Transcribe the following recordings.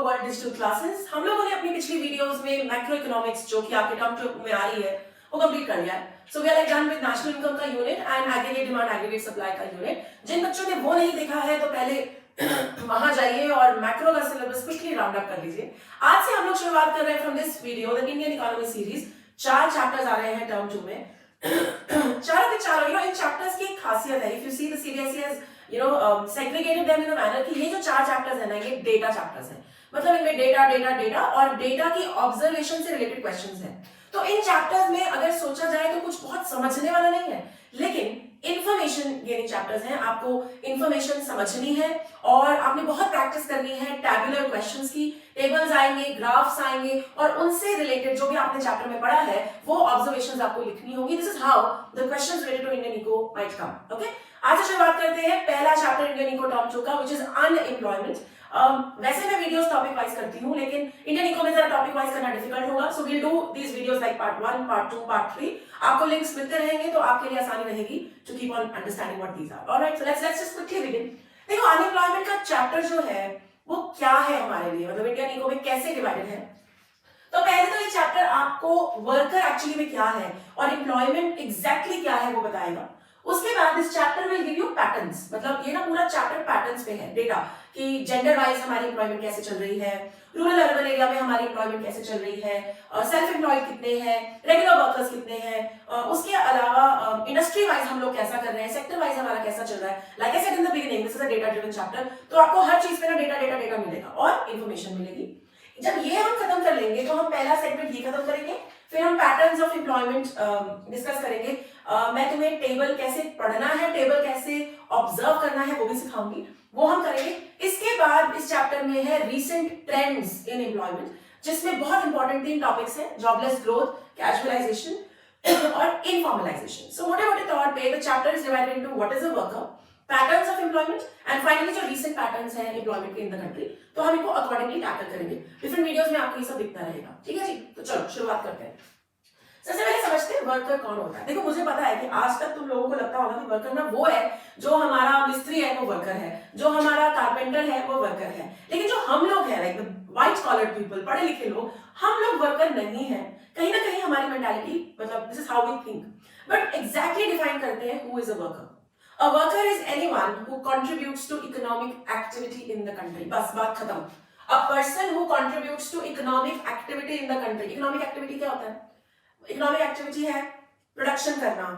World digital classes. हम लोगों ने अपनी पिछली वीडियोस में मैक्रो इकोनॉमिक्स जो कि आपके टर्म टू में आ रही है वो कंप्लीट कर लिया है। So we are like done with national income का unit and aggregate demand aggregate supply का यूनिट। जिन बच्चों ने वो नहीं देखा है तो पहले वहां जाइए और मैक्रो का सिलेबस क्विकली राउंड अप कर लीजिए। आज से हम लोग शुरुआत कर रहे हैं from this video the Indian economy series. 4 chapters आ रहे हैं टर्म 2 में। चारों के चारों इन चैप्टर्स की एक खासियत है, if you see the CBSE has segregated them in a manner कि ये जो 4 चैप्टर्स है ना, ये डेटा चैप्टर्स हैं। मतलब इनमें डेटा और डेटा की ऑब्जर्वेशन से रिलेटेड क्वेश्चंस हैं। तो इन चैप्टर्स में अगर सोचा जाए तो कुछ बहुत समझने वाला नहीं है, लेकिन इंफॉर्मेशन गेनिंग चैप्टर्स हैं। आपको इंफॉर्मेशन समझनी है और आपने बहुत प्रैक्टिस करनी है टैबुलर क्वेश्चंस की। टेबल्स आएंगे, ग्राफ्स आएंगे और उनसे रिलेटेड जो भी आपने चैप्टर में पढ़ा है वो ऑब्जर्वेशंस आपको लिखनी होगी। This is how the questions related to Indian eco might come. Okay, आज से शुरुआत करते हैं पहला चैप्टर इंडियन इको टर्म 2 का, व्हिच इज अनएम्प्लॉयमेंट। वैसे मैं वीडियोस टॉपिक वाइज करती हूँ, लेकिन इंडियन इको में जरा टॉपिक वाइज करना डिफिकल्ट होगा। So we'll do these videos like part 1, part 2, part 3। आपको लिंक्स मिलते रहेंगे तो आपके लिए आसानी रहेगी to keep on understanding what these are. Alright, so let's just quickly begin. देखो, अनएम्प्लॉयमेंट का चैप्टर जो है वो क्या है हमारे लिए, मतलब इंडियन इको में कैसे डिवाइडेड है। तो पहले तो ये चैप्टर आपको वर्कर एक्चुअली में क्या है और एम्प्लॉयमेंट एग्जैक्टली क्या है वो बताएगा। उसके बाद इस chapter will give you patterns, मतलब ये ना पूरा चैप्टर पैटर्न्स पे है डेटा कि जेंडर वाइज हमारी एम्प्लॉयमेंट कैसे चल रही है, रूरल अर्बन एरिया में हमारी एम्प्लॉयमेंट कैसे चल रही है, सेल्फ एम्प्लॉयड कितने हैं, रेगुलर वर्कर्स कितने हैं, उसके अलावा इंडस्ट्री वाइज हम लोग कैसा कर रहे हैं, सेक्टर वाइज हमारा कैसा चल रहा है। Like I said in the beginning, this is a data driven chapter. तो आपको हर चीज पे ना डेटा मिलेगा और इंफॉर्मेशन मिलेगी। जब ये हम खत्म कर लेंगे तो हम पहला सेगमेंट ये खत्म करेंगे, फिर हम पैटर्न्स ऑफ एम्प्लॉयमेंट डिस्कस करेंगे। मैं तुम्हें टेबल कैसे पढ़ना है, टेबल कैसे ऑब्जर्व करना है वो भी सिखाऊंगी, वो हम करेंगे। इसके बाद इस चैप्टर में है रीसेंट ट्रेंड्स इन एम्प्लॉयमेंट, जिसमें बहुत इंपॉर्टेंट 3 टॉपिक्स हैं, जॉबलेस ग्रोथ, कैजुअलाइजेशन और इनफॉर्मलाइजेशन। सो मोटे मोटे तौर पे the chapter is divided into what is a worker, patterns of employment and finally जो रीसेंट पैटर्न्स हैं एम्प्लॉयमेंट के इन द कंट्री, तो हम इनको अकॉर्डिंगली टैकल करेंगे। डिफरेंट वीडियोस में आपको ये सब दिखता रहेगा। ठीक है जी, तो चलो शुरुआत करते हैं। सबसे पहले समझते हैं वर्कर कौन होता है। देखो, मुझे पता है कि आज तक तुम लोगों को लगता होगा कि वर्कर ना वो है जो हमारा मिस्त्री है, वो वर्कर है, जो हमारा कारपेंटर है वो वर्कर है। लेकिन जो हम लोग हैं, लाइक व्हाइट कॉलर पीपल, पढ़े लिखे लोग, हम लोग वर्कर नहीं है। कहीं ना कहीं हमारी मेंटालिटी, मतलब this is how we think, but exactly define करते हैं who is a worker. A worker is anyone who contributes to economic activity in the country. बस बात खत्म। A person who contributes to economic activity in the country. Economic activity क्या होता है? Economic activity है production करना,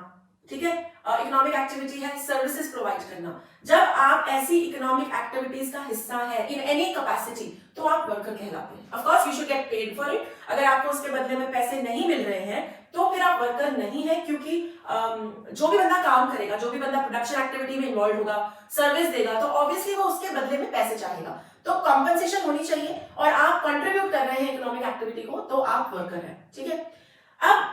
ठीक है। इकोनॉमिक एक्टिविटी है सर्विसेज प्रोवाइड करना। जब आप ऐसी इकोनॉमिक एक्टिविटीज का हिस्सा है इन एनी कैपेसिटी तो आप वर्कर कहलाते हैं। Of course you should get paid for it. अगर आपको उसके बदले में पैसे नहीं मिल रहे हैं तो फिर आप वर्कर नहीं है, क्योंकि जो भी बंदा काम करेगा, जो भी बंदा प्रोडक्शन एक्टिविटी में इन्वॉल्व होगा, सर्विस देगा, तो ऑब्वियसली वो उसके बदले में पैसे चाहेगा। तो कॉम्पेंसेशन होनी चाहिए और आप कंट्रीब्यूट कर रहे हैं इकोनॉमिक एक्टिविटी को तो आप वर्कर हैं। ठीक है। अब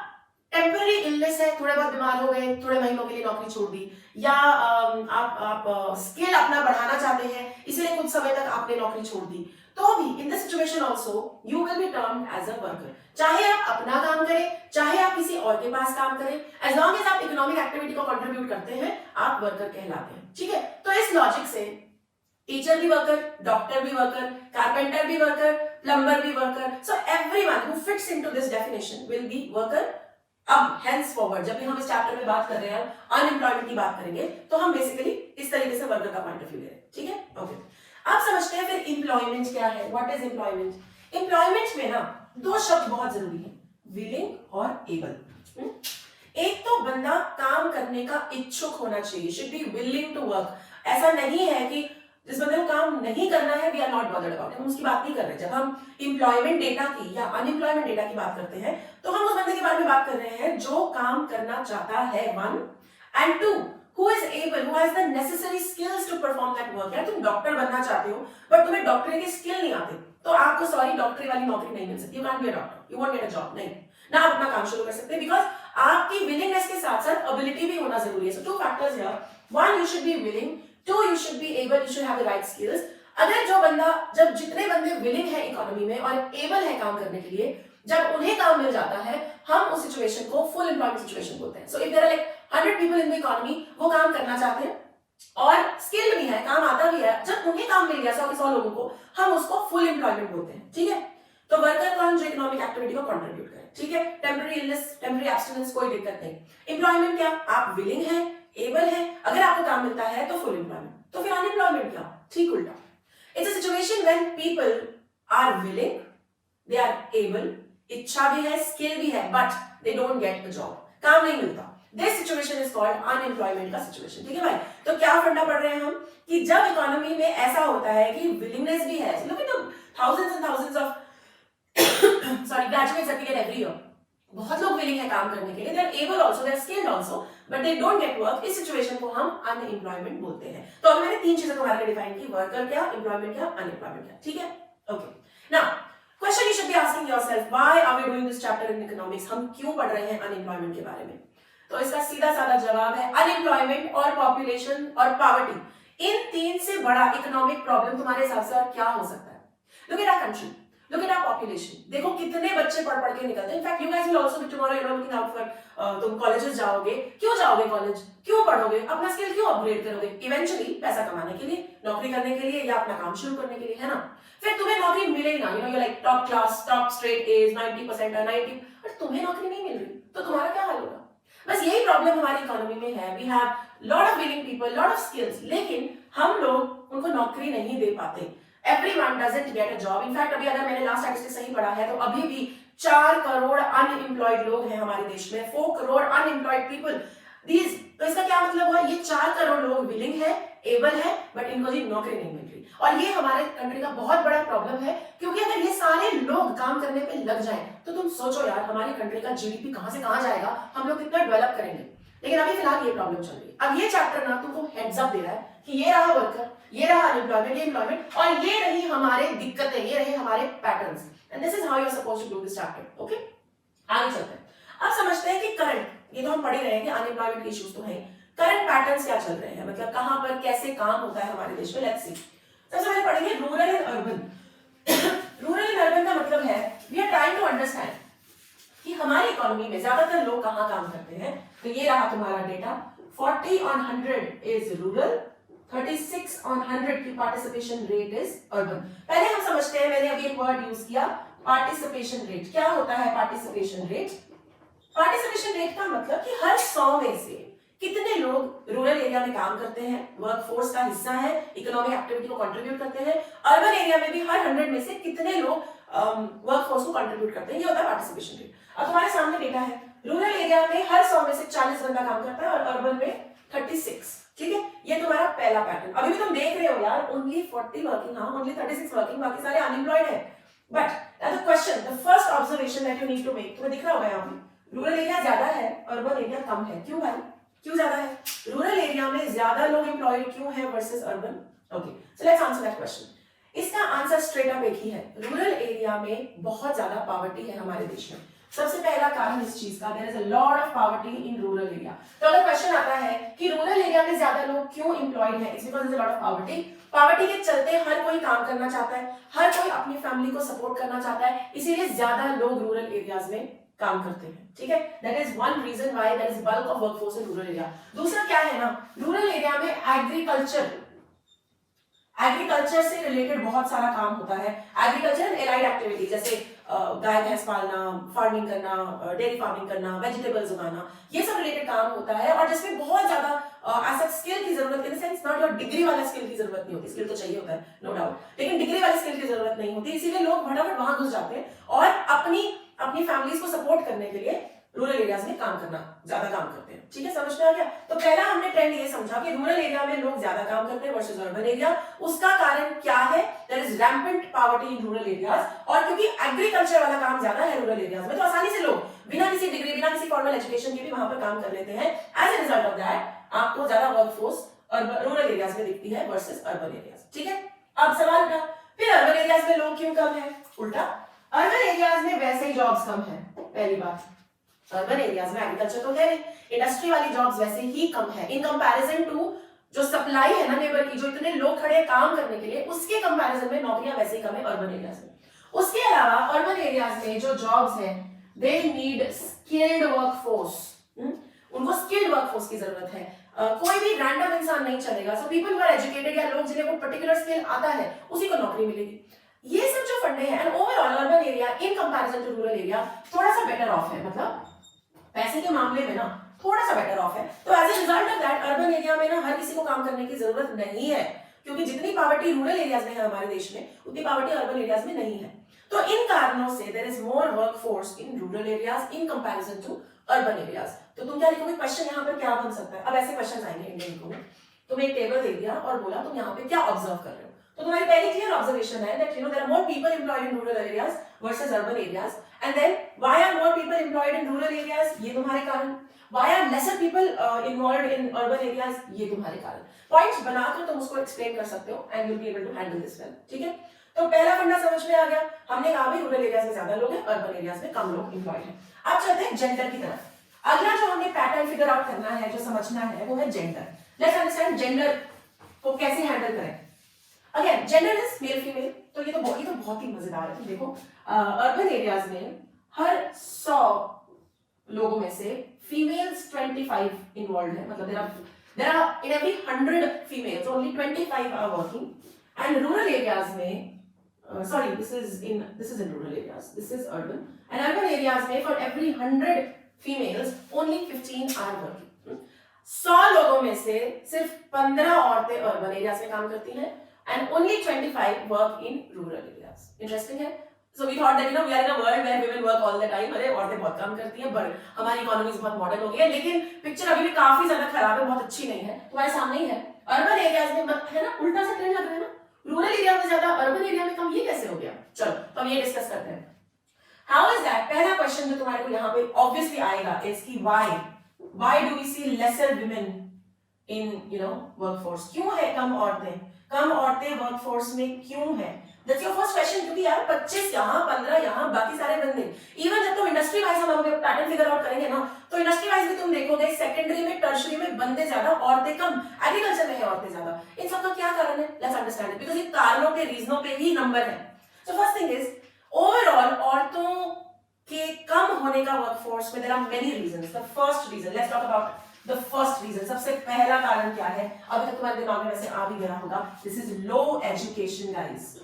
टेम्पररी इलनेस है, थोड़े बहुत बीमार हो गए, थोड़े महीनों के लिए नौकरी छोड़ दी, या आप स्किल अपना बढ़ाना चाहते हैं इसलिए कुछ समय तक आपने नौकरी छोड़ दी, तो भी in this situation also you will be termed as a worker. चाहे आप अपना काम करें, चाहे आप किसी और के पास काम करें, एज लॉन्ग एज आप इकोनॉमिक एक्टिविटी को कंट्रीब्यूट करते हैं आप वर्कर कहलाते हैं। ठीक है। तो इस लॉजिक से टीचर भी वर्कर, डॉक्टर भी वर्कर, कारपेंटर भी वर्कर, प्लम्बर भी worker, so everyone who fits into this definition will be worker. अब हेंस फॉरवर्ड जब भी हम इस चैप्टर में बात कर रहे हैं, अनएम्प्लॉयमेंट की बात करेंगे, तो हम बेसिकली इस तरीके से वर्कर का पॉइंट ऑफ व्यू ले रहे हैं। ठीक है, ओके। आप समझते हैं फिर एम्प्लॉयमेंट क्या है, व्हाट इज एम्प्लॉयमेंट। एम्प्लॉयमेंट में ना 2 शब्द बहुत जरूरी है, विलिंग और एबल। एक तो बंदा काम करने का इच्छुक होना चाहिए, should be willing to work. ऐसा नहीं है कि जिस बंदे को काम नहीं करना है, we are not bothered about, हम उसकी बात नहीं कर रहे। जब हम एम्प्लॉयमेंट डेटा की या अनएम्प्लॉयमेंट डेटा की बात करते हैं तो हम उस बंदे के बारे में बात कर रहे हैं जो काम करना चाहता है, 1 and 2 who is able, who has the necessary skills to perform that work। यार तुम डॉक्टर बनना चाहते हो बट तुम्हें डॉक्टरी के स्किल नहीं आते, तो आपको सॉरी डॉक्टरी वाली नौकरी नहीं मिल सकती। You can't be a doctor, you won't get a job, नहीं ना आप अपना काम शुरू कर सकते, बिकॉज आपकी विलिंगनेस के साथ साथ एबिलिटी भी होना जरूरी है। सो 2 factors here, 1 you should be willing, 2 you should be able, you should have the right skills। अगर जो बंदा, जब जितने बंदे विलिंग है इकोनॉमी में और एबल है काम करने के लिए, जब उन्हें काम मिल जाता है, हम उस सिचुएशन को फुल एम्प्लॉयमेंट सिचुएशन बोलते हैं। So if there are like 100 people in the economy, वो काम करना चाहते हैं, और स्किल्ड भी है, काम आता भी है, जब उन्हें काम मिल गया 100 के 100 लोगों को, हम उसको फुल एम्प्लॉयमेंट बोलते हैं, ठीक है। तो वर्कर कौन जो इकोनॉमिक एक्टिविटी को कंट्रीब्यूट करे, ठीक है। टेम्पररी इलनेस, टेम्पररी एब्सटिनेंस, कोई दिक्कत नहीं। एम्प्लॉयमेंट क्या, आप विलिंग है, एबल है, अगर आपको काम मिलता है तो फुल एम्प्लॉयमेंट। तो फिर अनएम्प्लॉयमेंट क्या, ठीक उल्टा। It's a situation when people are willing, they are able, इच्छा भी है, स्किल भी है, but they don't get a job, काम नहीं मिलता। This situation is called unemployment का सिचुएशन, ठीक है भाई। तो क्या फंडा पढ़ रहे हैं हम कि जब इकोनॉमी में ऐसा होता है कि विलिंगनेस भी है, look at the thousands and thousands of sorry graduates applicate every year, बहुत लोग विलिंग है काम करने के लिए, they are able also, they are skilled also, but they don't get work. इस सिचुएशन को हम अनएम्प्लॉयमेंट बोलते हैं। तो अब मैंने तीन चीजों को मार के डिफाइन की, वर्कर क्या, एम्प्लॉयमेंट क्या, अनएम्प्लॉयमेंट क्या, ठीक है। Okay now question you should be asking yourself, why are we doing this chapter in economics, हम क्यों पढ़ रहे हैं अनएम्प्लॉयमेंट के बारे में। तो इसका सीधा साधा जवाब है अनएम्प्लॉयमेंट और पॉपुलेशन और पॉवर्टी, इन तीन से बड़ा इकोनॉमिक प्रॉब्लम तुम्हारे हिसाब से और क्या हो सकता है। Look at our country, look at our population, देखो कितने बच्चे पढ़ पढ़ के निकलते हैं। In fact you guys will also be tomorrow, you know, looking out for, तुम कॉलेजेस जाओगे, क्यों जाओगे कॉलेज, क्यों पढ़ोगे, अपना स्किल क्यों अपग्रेड करोगे, इवेंचुअली पैसा कमाने के लिए, नौकरी करने के लिए, या अपना काम शुरू करने के लिए, है ना। फिर तुम्हें नौकरी मिले ना, you know, you like top class, top straight as 90% और 90, बट तुम्हें नौकरी नहीं मिल रही, तो तुम्हारा क्या हाल होगा। बस यही प्रॉब्लम हमारी इकोनॉमी में है। We have lot of willing people, lot of skills, लेकिन हम लोग उनको नौकरी नहीं दे पाते। Everyone doesn't get a job. In fact, अभी अगर मैंने लास्ट स्टैटिस्टिक्स सही पढ़ा है तो अभी भी 4 करोड़ अनएम्प्लॉयड लोग हैं हमारे देश में, 4 करोड़ अनएम्प्लॉयड पीपल। तो इसका क्या मतलब हुआ, ये 4 करोड़ लोग विलिंग है, एबल है, बट इनको जी नौकरी नहीं मिल रही। और ये हमारे कंट्री का बहुत बड़ा प्रॉब्लम है, क्योंकि अगर ये सारे लोग काम करने पे लग जाएं तो तुम सोचो यार, हमारी कंट्री का जीडीपी कहां से कहां जाएगा, हम लोग कितना डेवलप करेंगे। लेकिन अभी फिलहाल ये प्रॉब्लम चल रही है। अब ये चैप्टर ना तुमको हेड्स अप दे रहा है कि ये रहा वर्कर, ये रहा अनएम्प्लॉयमेंट, ये एम्प्लॉयमेंट, और ये रही हमारे दिक्कतें, ये रहे हमारे patterns, and this is how you are supposed to do this chapter. Okay, आगे चलते हैं। अब समझते हैं कि करंट, ये तो हम पढ़ ही रहे हैं कि अनएम्प्लॉयमेंट के इश्यूज तो हैं, करंट पैटर्न्स क्या चल रहे हैं, मतलब कहां पर कैसे काम होता है हमारे देश में। लेट्स सी, सबसे पहले पढ़ेंगे rural and urban. Rural and urban का मतलब है we are trying to understand कि हमारी इकोनॉमी में ज्यादातर लोग कहां काम करते हैं। तो ये रहा तुम्हारा data, 40 on 100 is rural, 36 on 100 की पार्टिसिपेशन रेट इज अर्बन। पहले हम समझते हैं, मैंने अभी एक वर्ड यूज किया, पार्टिसिपेशन रेट। क्या होता है पार्टिसिपेशन रेट? पार्टिसिपेशन रेट का मतलब कि हर 100 में से कितने लोग रूरल एरिया में काम करते हैं, वर्कफोर्स का हिस्सा है, इकोनॉमिक एक्टिविटी को कंट्रीब्यूट करते हैं। अर्बन एरिया में भी हर 100 में से कितने लोग वर्कफोर्स को कंट्रीब्यूट करते हैं, ये होता है पार्टिसिपेशन रेट। अब तुम्हारे सामने डेटा है, रूरल एरिया में हर 100 में से 40 बंदा काम करता है और अर्बन में 36, ठीक है। ये तुम्हारा पहला पैटर्न। अभी भी तुम देख रहे हो यार, ओनली 40 वर्किंग, हाँ ओनली 36 वर्किंग, बाकी सारे अनएम्प्लॉयड है। But the question, the first observation that you need to make, तुम्हें दिख रहा होगा यहाँ पे, रूरल एरिया ज्यादा है, अर्बन एरिया कम है। क्यों भाई, क्यों ज्यादा है? रूरल एरिया में ज्यादा लोग एम्प्लॉयड क्यों है versus urban? Okay, so let's answer that question. इसका आंसर स्ट्रेट अप एक ही है, रूरल एरिया में बहुत ज्यादा पॉवर्टी है हमारे देश में। सबसे पहला कारण इस चीज का, there is a lot of poverty in rural area. तो अगर क्वेश्चन आता है कि रूरल एरिया में ज्यादा लोग क्यों एम्प्लॉयड है, it's because there is a lot of poverty. Poverty के चलते हर कोई काम करना चाहता है, हर कोई अपनी फैमिली को सपोर्ट करना चाहता है, इसीलिए ज्यादा लोग रूरल एरियाज में काम करते हैं, ठीक है। That is one reason why there is bulk of workforce in rural area. दूसरा क्या है ना, रूरल एरिया में एग्रीकल्चर से रिलेटेड बहुत सारा काम होता है। एग्रीकल्चर एंड एलाइड एक्टिविटी, जैसे गाय भैंस पालना, फार्मिंग करना, डेयरी फार्मिंग करना, वेजिटेबल्स उगाना, ये सब रिलेटेड काम होता है, और जिसमें बहुत ज्यादा ऐसा स्किल की जरूरत, in sense not your degree वाला स्किल की जरूरत नहीं होती, स्किल तो चाहिए होता है नो डाउट, लेकिन डिग्री वाले स्किल की जरूरत नहीं होती, इसीलिए लोग फटाफट वहां घुस जाते हैं और अपनी फैमिलीज को सपोर्ट करने के लिए रूरल एरियाज में ज्यादा काम करते हैं, ठीक है। समझ में आ गया? तो पहला हमने ट्रेंड ये समझा कि रूरल एरिया में लोग ज्यादा काम करते हैं वर्सेस अर्बन एरिया। उसका कारण क्या है? There is rampant poverty in rural areas, और क्योंकि एग्रीकल्चर वाला काम ज्यादा है रूरल एरियाज में, तो आसानी से लोग बिना किसी डिग्री, बिना किसी फॉर्मल एजुकेशन के भी वहां पर काम कर लेते हैं। As a result of that आपको ज्यादा वर्कफोर्स रूरल एरियाज में दिखती है वर्सेस अर्बन एरियाज, ठीक है। अब सवाल उठा, फिर अर्बन एरियाज में लोग क्यों कम है? उल्टा, अर्बन एरियाज में वैसे ही जॉब्स कम है। पहली बात, अर्बन एरियाज में एग्रीकल्चर तो है नहीं, इंडस्ट्री वाली जॉब्स वैसे ही कम है इन कंपैरिजन टू जो सप्लाई है ना लेबर की, जो इतने लोग खड़े हैं काम करने के लिए, उसके कंपैरिजन में नौकरियां वैसे ही कम है अर्बन एरियाज में। उसके अलावा अर्बन एरियाज में जो जॉब्स हैं, दे नीड स्किल्ड वर्कफोर्स, उनको स्किल्ड वर्कफोर्स की जरूरत है। कोई भी रैंडम इंसान नहीं चलेगा। So people who are educated या लोग जिन्हें वो पर्टिकुलर स्किल आता है उसी को नौकरी मिलेगी। ये सब जो फंडे हैं and overall urban area in comparison to rural area थोड़ा सा बेटर ऑफ है, मतलब पैसे के मामले में ना थोड़ा सा बेटर ऑफ है। तो as a result of that urban area में ना हर किसी को काम करने की जरूरत नहीं है, क्योंकि जितनी पॉवर्टी रूरल एरियाज में है हमारे देश में उतनी पॉवर्टी अर्बन एरियाज में नहीं है। तो इन कारणों से there is more workforce in rural areas in comparison to urban areas. तो तुम क्या लिखोगे क्वेश्चन यहाँ पर क्या बन सकता है? अब ऐसे क्वेश्चन आएंगे इंडियन को, तुम्हें एक टेबल दे दिया और बोला तुम यहाँ पे क्या ऑब्जर्व कर रहे हो, तो तुम्हारी पहली क्लियर ऑब्जर्वेशन है that there are more people employed in rural areas versus urban areas. And then why are more people employed in rural areas, ये तुम्हारे कारण। Why are lesser people involved in urban areas, ये तुम्हारे कारण। Points बनाकर तुम उसको explain कर सकते हो and you will be able to handle this well. ठीक है, तो पहला फंडा समझ में आ गया। हमने कहा भी रूरल एरियाज में ज्यादा लोग हैं, अर्बन एरियाज में कम लोग एम्प्लॉयड हैं। अब चलते हैं जेंडर की तरफ। अगला जो हमें पैटर्न फिगर आउट करना है, जो समझना है, वो है जेंडर। लेट्स अंडरस्टैंड जेंडर को कैसे हैंडल करें। Again gender is male female, तो ये तो बहुत ही मजेदार है। तो देखो अर्बन एरियाज में हर 100 लोगों में से फीमेल्स 25 इन्वॉल्व है, मतलब there are in every 100 females only 25 are working, and rural areas में this is in rural areas, this is urban, and urban areas में for every 100 females only 15 are working। 100 लोगों में से सिर्फ 15 औरतें अर्बन एरियाज में काम करती हैं and only 25 work in rural areas। Interesting है। So we thought that we are in a world where women work all the time, अरे औरतें बहुत काम करती हैं, बट हमारी इकोनॉमी बहुत मॉडर्न हो गई है, लेकिन पिक्चर अभी भी काफी ज्यादा खराब है, बहुत अच्छी नहीं है। तुम्हारे सामने ही है, अर्बन एरियाज में है ना उल्टा सा ट्रेंड लग रहा है ना, रूरल एरिया में ज्यादा अर्बन एरिया में कम, ये कैसे हो गया? चलो तो हम ये डिस्कस करते हैं। How is that? पहला क्वेश्चन जो तुम्हारे को यहाँ पे ऑब्वियसली आएगा इज की why do we see lesser women in workforce? क्यों है कम औरतें वर्कफोर्स में क्यों है? That's your first question, क्योंकि यार 25 यहाँ 15 यहाँ बाकी सारे बंदे। इवन जब तुम इंडस्ट्री वाइज हम पैटर्न फिगर आउट करेंगे ना, तो इंडस्ट्री वाइज भी तुम देखोगे सेकेंडरी में टर्शरी में बंदे ज्यादा औरतें कम, एग्रीकल्चर में है औरतें ज्यादा। इन सब का क्या कारण है? लेट्स अंडरस्टैंड इट, बिकॉज़ ये कारणों के रीजनों पे ही नंबर है। So first thing is overall औरतों के कम होने का वर्कफोर्स में there are many reasons. The first reason, let's talk about the first reason. सबसे पहला कारण क्या है? अभी तक तुम्हारे दिमाग में वैसे आ भी गया होगा, this is low education guys.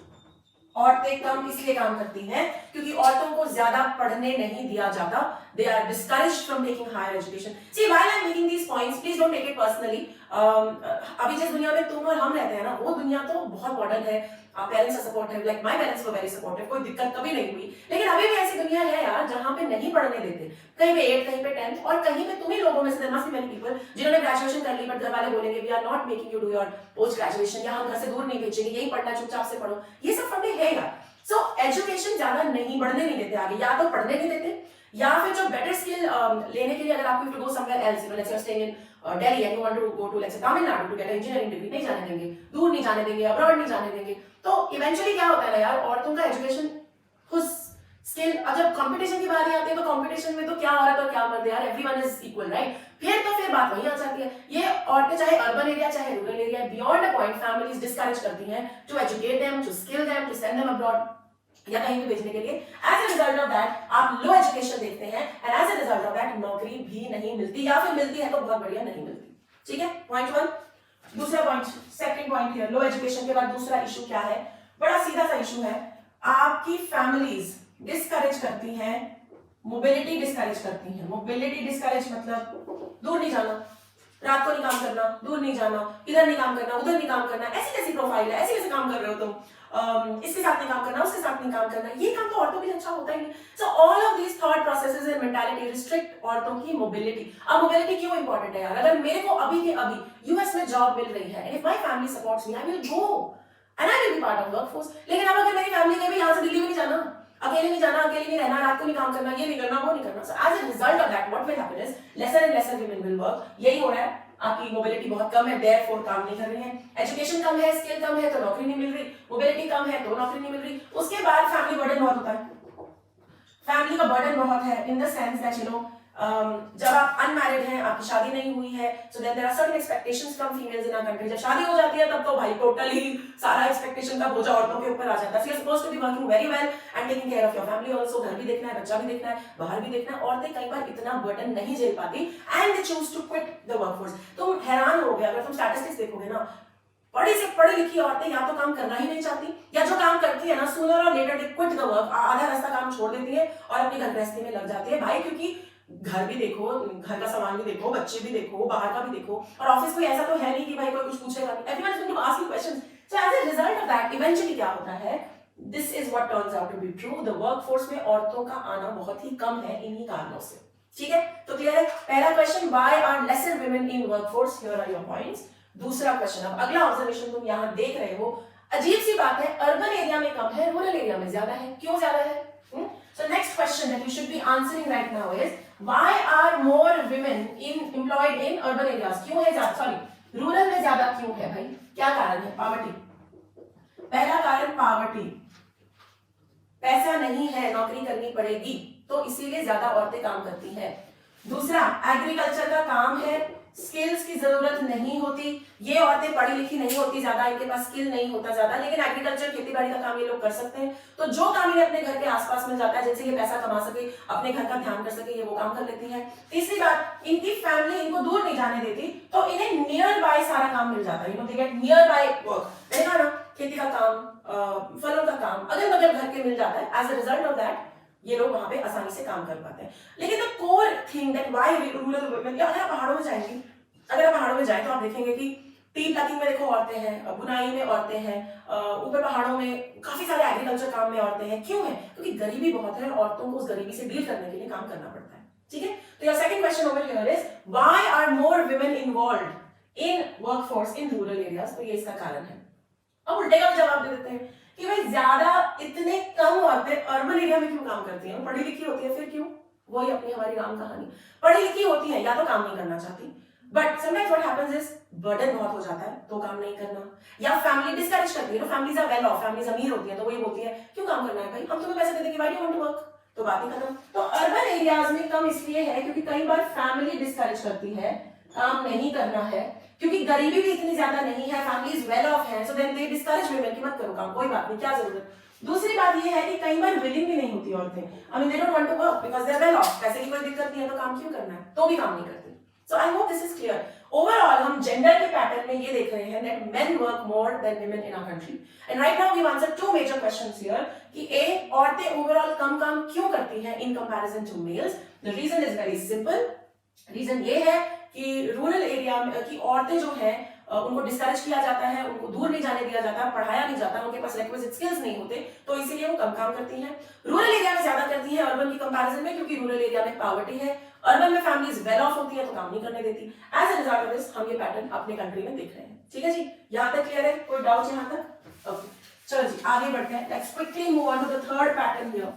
औरतें कम इसलिए काम करती हैं क्योंकि औरतों को ज्यादा पढ़ने नहीं दिया जाता। They are discouraged from taking higher education. See, while I'm making these points, please don't take it personally. अभी जिस दुनिया में तुम और हम रहते हैं ना, वो दुनिया तो बहुत मॉडर्न है। Parents are supportive, like my parents were very supportive, कोई दिक्कत कभी नहीं हुई। लेकिन अभी भी ऐसी दुनिया है यार जहाँ पे नहीं पढ़ने देते, कहीं पे 8th, कहीं पे 10th, और कहीं पे तुम्ही लोगों में से there must be many people जिन्होंने ग्रेजुएशन कर ली, बट घर वाले बोलेंगे we are not making you do your post graduation, या हम घर से दूर नहीं भेजेंगे, यही पढ़ना, चुपचाप से पढ़ो। ये सब फंडे है यार। सो एजुकेशन ज्यादा नहीं बढ़ने नहीं देते आगे, या तो पढ़ने नहीं देते, या फिर जो बेटर स्किल लेने के लिए अगर आपको to go somewhere else, let's say staying in Delhi and you want to go to let's say Tamil Nadu to get engineering degree, नहीं जाने देंगे, दूर नहीं जाने देंगे, अब्रॉड नहीं जाने देंगे। तो इवेंचुअली क्या होता है ना यार, औरतों का एजुकेशन खुद स्किल, जब कंपटीशन की बारी आती है तो कंपटीशन में तो क्या औरत और क्या मर्द यार, एवरीवन इज इक्वल राइट। फिर बात वही आ जाती है, ये औरतें चाहे अर्बन एरिया चाहे rural area, beyond a point families discourage करती हैं to educate them, to skill them, to send them abroad या कहीं भी भेजने के लिए। As a result of that आप लो एजुकेशन देखते हैं, and as a result of that नौकरी भी नहीं मिलती, या फिर मिलती है तो बहुत बढ़िया नहीं मिलती। ठीक है, पॉइंट 1। दूसरा पॉइंट, सेकंड पॉइंट है, लो एजुकेशन के बाद दूसरा इशू क्या है? बड़ा सीधा सा इशू है, आपकी फैमिलीज डिस्करेज करती हैं, मोबिलिटी डिस्करेज करती हैं। मोबिलिटी डिस्करेज मतलब दूर नहीं जाना, रात को नहीं काम करना, दूर नहीं जाना, इधर नहीं काम करना, उधर नहीं काम करना, ऐसी कैसी प्रोफाइल है, ऐसे कैसे काम कर रहे हो तुम, इसके साथ नहीं काम करना, उसके साथ नहीं काम करना, ये काम तो औरतों के लिए अच्छा होता ही नहीं। So all of these thought processes and mentality restrict औरतों की मोबिलिटी। अब मोबिलिटी क्यों इंपॉर्टेंट है यार? अगर मेरे को अभी के अभी यूएस में जॉब मिल रही है, and if my family supports me, I will go and I will be part of workforce. लेकिन अब अगर मेरी फैमिली ने भी यहाँ से दिल्ली में नहीं जाना, अकेले नहीं जाना, अकेले नहीं रहना, रात को नहीं काम करना, ये नहीं करना, वो नहीं करना, so as a result of that what will happen is lesser and lesser women will work. यही हो रहा है, आपकी मोबिलिटी बहुत कम है, देयरफॉर काम नहीं कर रही है, एजुकेशन कम है, स्किल कम है तो नौकरी नहीं मिल रही, मोबिलिटी कम है तो नौकरी नहीं मिल रही। उसके बाद फैमिली बर्डन बहुत होता है, फैमिली का बर्डन बहुत है इन द सेंस दैट जब आप अनमैरिड हैं, आपकी शादी नहीं हुई है, so there are certain expectations from females in our country. जब शादी हो जाती है तब तो भाई टोटली सारा एक्सपेक्टेशन का बोझ औरतों के ऊपर आ जाता है। So you are supposed to be working very well and taking care of your family also. घर भी देखना है, बच्चा भी देखना है, बाहर भी देखना है। औरतें कई बार इतना बर्डन नहीं झेल पाती and they choose to quit the workforce. तुम हैरान होगे अगर तुम स्टैटिस्टिक्स देखोगे ना, पढ़ी लिखी औरतें या तो काम करना ही नहीं चाहती, या जो काम करती है ना सूनर और later they quit the work, आधा रास्ता काम छोड़ देती है और अपनी घर गृहस्थी में लग जाती है भाई। क्योंकि घर भी देखो, घर का सामान भी देखो, बच्चे भी देखो, बाहर का भी देखो, और ऑफिस कोई ऐसा तो है नहीं कि भाई कोई कुछ पूछेगा नहीं। Everyone is going to ask you questions. So as a result of that eventually क्या होता है, this is what turns out to be true, the workforce में औरतों का आना बहुत ही कम है इन्हीं कारणों से। ठीक है, तो क्लियर है पहला question, why are lesser women in workforce, here are your points. दूसरा क्वेश्चन, अब अगला ऑब्जर्वेशन तुम यहां देख रहे हो, अजीब सी बात है, अर्बन एरिया में कम है, रूरल एरिया में ज्यादा है। क्यों ज्यादा है? So next question that you should be answering right now is, why are more women employed in urban areas? क्यों है ज्यादा, सॉरी रूरल में ज्यादा क्यों है भाई? क्या कारण है? पॉवर्टी। पहला कारण पॉवर्टी, पैसा नहीं है, नौकरी करनी पड़ेगी, तो इसीलिए ज्यादा औरतें काम करती हैं। दूसरा, एग्रीकल्चर का काम है, स्किल्स की जरूरत नहीं होती, ये औरतें पढ़ी लिखी नहीं होती ज्यादा, इनके पास स्किल नहीं होता ज्यादा, लेकिन एग्रीकल्चर खेती बाड़ी का काम ये लोग कर सकते हैं। तो जो काम इन्हें अपने घर के आसपास मिल जाता है, जिनसे ये पैसा कमा सके, अपने घर का ध्यान कर सके, ये वो काम कर लेती है। तीसरी बात, इनकी फैमिली इनको दूर नहीं जाने देती, तो इन्हें नियर बाय सारा काम मिल जाता है, you know they get near by work. देखा ना, खेती का काम, फलों का काम अगल बगल घर के मिल जाता है। As a result of that ये लोग वहां पे आसानी से काम कर पाते हैं। लेकिन the core thing that why rural women, अगर आप पहाड़ों में जाएंगे, अगर आप पहाड़ों में जाए तो आप देखेंगे कि टी प्लकिंग में देखो औरतें हैं, बुनाई में औरतें हैं, ऊपर पहाड़ों में काफी सारे एग्रीकल्चर काम में औरतें हैं। क्यों है? क्योंकि गरीबी बहुत है और औरतों को उस गरीबी से डील करने के लिए काम करना पड़ता है। ठीक है, तो your second question over here is, why are more women involved in workforce in rural areas? तो ये इसका कारण है। अब उल्टे का जवाब दे देते हैं कि भाई ज्यादा इतने कम औरतें अर्बन एरिया में क्यों काम करती हैं? पढ़ी लिखी होती है, फिर क्यों? वही अपनी हमारी राम कहानी, पढ़ी लिखी होती है या तो काम नहीं करना चाहती, but sometimes what happens is burden बहुत हो जाता है तो काम नहीं करना, या फैमिली डिस्करेज करती है। ना families are well off, families अमीर होती है तो वही बोलती है क्यों काम करना है भाई, हम तुम्हें पैसे दे देंगे, why do you want to work, तो बात ही खत्म। तो अर्बन एरियाज में कम इसलिए है क्योंकि कई बार फैमिली डिस्करेज करती है, काम नहीं करना है, क्योंकि गरीबी भी इतनी ज्यादा नहीं है, फैमिलीज वेल ऑफ है, so then they discourage women कि मत करो काम, कोई बात नहीं, क्या जरूरत। दूसरी बात ये है कि कई बार विलिंग भी नहीं होती औरतें, I mean they don't want to work because they are well off, पैसे की कोई दिक्कत नहीं है तो काम क्यों करना है, तो भी काम नहीं करती। So I hope this is clear. Overall हम जेंडर के पैटर्न में ये देख रहे हैं that men work more than women in our country, and right now we have answered two major questions here कि ए, औरतें ओवरऑल कम काम क्यों करती हैं in comparison to males. The reason is very simple, reason ये है कि रूरल एरिया में की औरतें जो है उनको डिस्करेज किया जाता है, उनको दूर नहीं जाने दिया जाता, पढ़ाया नहीं जाता, उनके पास रिक्विजिट स्किल्स नहीं होते, तो इसीलिए वो कम काम करती हैं। रूरल एरिया में ज्यादा करती हैं अर्बन की कंपैरिजन में, क्योंकि रूरल एरिया में पॉवर्टी है, अर्बन में फैमिलीज वेल ऑफ होती है तो काम नहीं करने देती। As a result of this हम ये पैटर्न अपने कंट्री में देख रहे हैं। ठीक है जी, यहाँ तक क्लियर है? कोई डाउट यहाँ तक? ओके, चलो जी आगे बढ़ते हैं। Let's quickly move on to the third pattern here.